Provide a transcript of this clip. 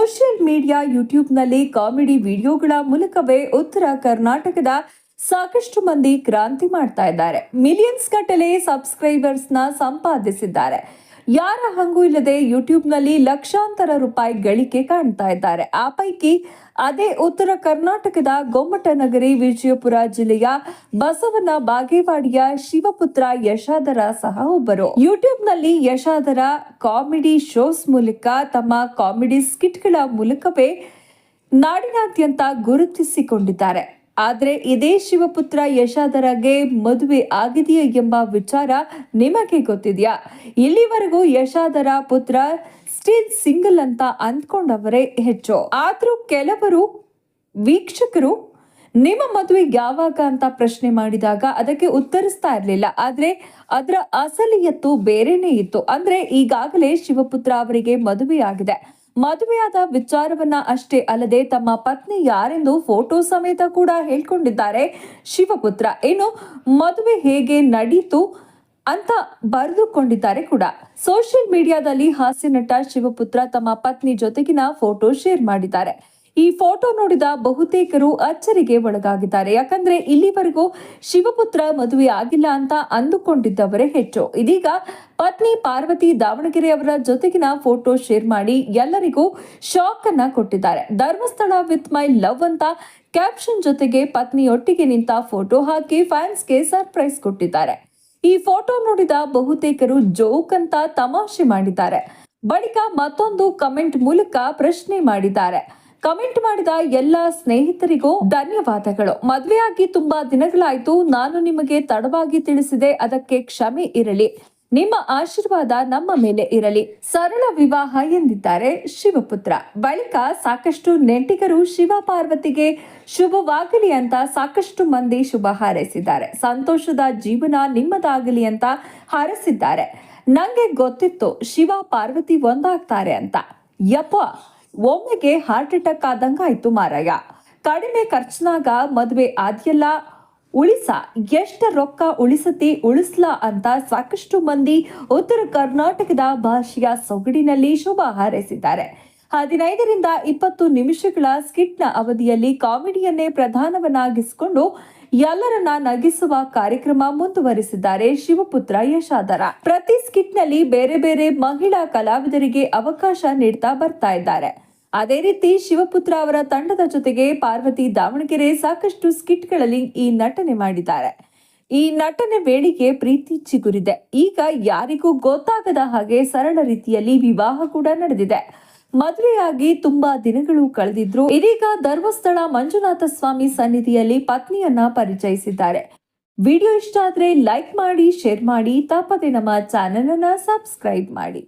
Social media ಯೂಟ್ಯೂಬ್ನಲ್ಲಿ comedy ವಿಡಿಯೋಗಳ ಮೂಲಕವೇ ಉತ್ತರ ಕರ್ನಾಟಕದ ಸಾಕಷ್ಟು ಮಂದಿ ಕ್ರಾಂತಿ ಮಾಡ್ತಾ ಇದ್ದಾರೆ. ಮಿಲಿಯನ್ಸ್ ಗಟ್ಟಲೆ ಸಬ್ಸ್ಕ್ರೈಬರ್ಸ್ನ ಸಂಪಾದಿಸಿದ್ದಾರೆ. ಯಾರ ಹಂಗೂ ಇಲ್ಲದೆ ಯೂಟ್ಯೂಬ್ನಲ್ಲಿ ಲಕ್ಷಾಂತರ ರೂಪಾಯಿ ಗಳಿಕೆ ಕಾಣ್ತಾ ಇದ್ದಾರೆ. ಆ ಪೈಕಿ ಅದೇ ಉತ್ತರ ಕರ್ನಾಟಕದ ಗೊಮ್ಮಟನಗರಿ ವಿಜಯಪುರ ಜಿಲ್ಲೆಯ ಬಸವನ ಬಾಗೇವಾಡಿಯ ಶಿವಪುತ್ರ ಯಶಾಧರ ಸಹ ಒಬ್ಬರು. ಯೂಟ್ಯೂಬ್ನಲ್ಲಿ ಯಶಾಧರ ಕಾಮಿಡಿ ಶೋಸ್ ಮೂಲಕ ತಮ್ಮ ಕಾಮಿಡಿ ಸ್ಕಿಟ್ಗಳ ಮೂಲಕವೇ ನಾಡಿನಾದ್ಯಂತ ಗುರುತಿಸಿಕೊಂಡಿದ್ದಾರೆ. ಆದರೆ ಇದೇ ಶಿವಪುತ್ರ ಯಶಾಧರಗೆ ಮದುವೆ ಆಗಿದೆಯೇ ಎಂಬ ವಿಚಾರ ನಿಮಗೆ ಗೊತ್ತಿದೆಯಾ? ಇಲ್ಲಿವರೆಗೂ ಯಶಾಧರ ಪುತ್ರ ಸ್ಟಿಲ್ ಸಿಂಗಲ್ ಅಂತ ಅಂದ್ಕೊಂಡವರೇ ಹೆಚ್ಚು. ಆದ್ರೂ ಕೆಲವರು ವೀಕ್ಷಕರು ನಿಮ್ಮ ಮದುವೆ ಯಾವಾಗ ಅಂತ ಪ್ರಶ್ನೆ ಮಾಡಿದಾಗ ಅದಕ್ಕೆ ಉತ್ತರಿಸ್ತಾ ಇರಲಿಲ್ಲ. ಆದ್ರೆ ಅದರ ಅಸಲಿಯತ್ತು ಬೇರೆನೇ ಇತ್ತು. ಅಂದ್ರೆ ಈಗಾಗಲೇ ಶಿವಪುತ್ರ ಅವರಿಗೆ ಮದುವೆಯಾಗಿದೆ. ಮದುವೆಯಾದ ವಿಚಾರವನ್ನ ಅಷ್ಟೇ ಅಲ್ಲದೆ ತಮ್ಮ ಪತ್ನಿ ಯಾರೆಂದು ಫೋಟೋ ಸಮೇತ ಕೂಡ ಹೇಳ್ಕೊಂಡಿದ್ದಾರೆ ಶಿವಪುತ್ರ. ಇನ್ನು ಮದುವೆ ಹೇಗೆ ನಡೀತು ಅಂತ ಬರೆದುಕೊಂಡಿದ್ದಾರೆ ಕೂಡ. ಸೋಷಿಯಲ್ ಮೀಡಿಯಾದಲ್ಲಿ ಹಾಸ್ಯ ನಟ ಶಿವಪುತ್ರ ತಮ್ಮ ಪತ್ನಿ ಜೊತೆಗಿನ ಫೋಟೋ ಶೇರ್ ಮಾಡಿದ್ದಾರೆ. ಈ ಫೋಟೋ ನೋಡಿದ ಬಹುತೇಕರು ಅಚ್ಚರಿಗೆ ಒಳಗಾಗಿದ್ದಾರೆ. ಯಾಕಂದ್ರೆ ಇಲ್ಲಿವರೆಗೂ ಶಿವಪುತ್ರ ಮದುವೆ ಆಗಿಲ್ಲ ಅಂತ ಅಂದುಕೊಂಡಿದ್ದವರೇ ಹೆಚ್ಚು. ಇದೀಗ ಪತ್ನಿ ಪಾರ್ವತಿ ದಾವಣಗೆರೆ ಅವರ ಜೊತೆಗಿನ ಫೋಟೋ ಶೇರ್ ಮಾಡಿ ಎಲ್ಲರಿಗೂ ಶಾಕ್ ಅನ್ನ ಕೊಟ್ಟಿದ್ದಾರೆ. ಧರ್ಮಸ್ಥಳ ವಿತ್ ಮೈ ಲವ್ ಅಂತ ಕ್ಯಾಪ್ಷನ್ ಜೊತೆಗೆ ಪತ್ನಿಯೊಟ್ಟಿಗೆ ನಿಂತ ಫೋಟೋ ಹಾಕಿ ಫ್ಯಾನ್ಸ್ಗೆ ಸರ್ಪ್ರೈಸ್ ಕೊಟ್ಟಿದ್ದಾರೆ. ಈ ಫೋಟೋ ನೋಡಿದ ಬಹುತೇಕರು ಜೋಕ್ ಅಂತ ತಮಾಷೆ ಮಾಡಿದ್ದಾರೆ. ಬಳಿಕ ಮತ್ತೊಂದು ಕಮೆಂಟ್ ಮೂಲಕ ಪ್ರಶ್ನೆ ಮಾಡಿದ್ದಾರೆ. ಕಮೆಂಟ್ ಮಾಡಿದ ಎಲ್ಲ ಸ್ನೇಹಿತರಿಗೂ ಧನ್ಯವಾದಗಳು. ಮದುವೆಯಾಗಿ ತುಂಬಾ ದಿನಗಳಾಯ್ತು. ನಾನು ನಿಮಗೆ ತಡವಾಗಿ ತಿಳಿಸಿದೆ, ಅದಕ್ಕೆ ಕ್ಷಮೆ ಇರಲಿ. ನಿಮ್ಮ ಆಶೀರ್ವಾದ ನಮ್ಮ ಮೇಲೆ ಇರಲಿ. ಸರಳ ವಿವಾಹ ಎಂದಿದ್ದಾರೆ ಶಿವಪುತ್ರ. ಬಳಿಕ ಸಾಕಷ್ಟು ನೆಂಟಿಗರು ಶಿವ ಪಾರ್ವತಿಗೆ ಶುಭವಾಗಲಿ ಅಂತ ಸಾಕಷ್ಟು ಮಂದಿ ಶುಭ ಹಾರೈಸಿದ್ದಾರೆ. ಸಂತೋಷದ ಜೀವನ ನಿಮ್ಮದಾಗಲಿ ಅಂತ ಹಾರೈಸಿದ್ದಾರೆ. ನಂಗೆ ಗೊತ್ತಿತ್ತು ಶಿವ ಪಾರ್ವತಿ ಒಂದಾಗ್ತಾರೆ ಅಂತ. ಯಪ್ಪ, ಒಮ್ಮೆಗೆ ಹಾರ್ಟ್ ಅಟ್ಯಾಕ್ ಆದಂಗಾಯ್ತು ಮಾರಾಯ. ಕಡಿಮೆ ಖರ್ಚಿನಾಗ ಮದುವೆ ಆದ್ಯಲ್ಲ, ಉಳಿಸ ಎಷ್ಟು ರೊಕ್ಕ ಉಳಿಸತಿ ಉಳಿಸ್ಲ ಅಂತ ಸಾಕಷ್ಟು ಮಂದಿ ಉತ್ತರ ಕರ್ನಾಟಕದ ಭಾಷೆಯ ಸೊಗಡಿನಲ್ಲಿ ಶುಭ ಹಾರೈಸಿದ್ದಾರೆ. 15ರಿಂದ 20 ನಿಮಿಷಗಳ ಸ್ಕಿಟ್ನ ಅವಧಿಯಲ್ಲಿ ಕಾಮಿಡಿಯನ್ನೇ ಪ್ರಧಾನವನ್ನಾಗಿಸಿಕೊಂಡು ಎಲ್ಲರನ್ನ ನಗಿಸುವ ಕಾರ್ಯಕ್ರಮ ಮುಂದುವರಿಸಿದ್ದಾರೆ ಶಿವಪುತ್ರ ಯಶಾಧರ. ಪ್ರತಿ ಸ್ಕಿಟ್ನಲ್ಲಿ ಬೇರೆ ಬೇರೆ ಮಹಿಳಾ ಕಲಾವಿದರಿಗೆ ಅವಕಾಶ ನೀಡ್ತಾ ಬರ್ತಾ ಇದ್ದಾರೆ. ಅದೇ ರೀತಿ ಶಿವಪುತ್ರ ಅವರ ತಂಡದ ಜೊತೆಗೆ ಪಾರ್ವತಿ ದಾವಣಗೆರೆ ಸಾಕಷ್ಟು ಸ್ಕಿಟ್ಗಳಲ್ಲಿ ಈ ನಟನೆ ಮಾಡಿದ್ದಾರೆ. ಈ ನಟನೆ ವೇಳೆಗೆ ಪ್ರೀತಿ ಚಿಗುರಿದೆ. ಈಗ ಯಾರಿಗೂ ಗೊತ್ತಾಗದ ಹಾಗೆ ಸರಳ ರೀತಿಯಲ್ಲಿ ವಿವಾಹ ಕೂಡ ನಡೆದಿದೆ. ಮದುವೆಯಾಗಿ ತುಂಬಾ ದಿನಗಳು ಕಳೆದಿದ್ರು. ಇದೀಗ ಧರ್ಮಸ್ಥಳ ಮಂಜುನಾಥ ಸ್ವಾಮಿ ಸನ್ನಿಧಿಯಲ್ಲಿ ಪತ್ನಿಯನ್ನ ಪರಿಚಯಿಸಿದ್ದಾರೆ. ವಿಡಿಯೋ ಇಷ್ಟ ಆದ್ರೆ ಲೈಕ್ ಮಾಡಿ, ಶೇರ್ ಮಾಡಿ, ತಪ್ಪದೆ ನಮ್ಮ ಚಾನೆಲ್ ಅನ್ನ ಸಬ್ಸ್ಕ್ರೈಬ್ ಮಾಡಿ.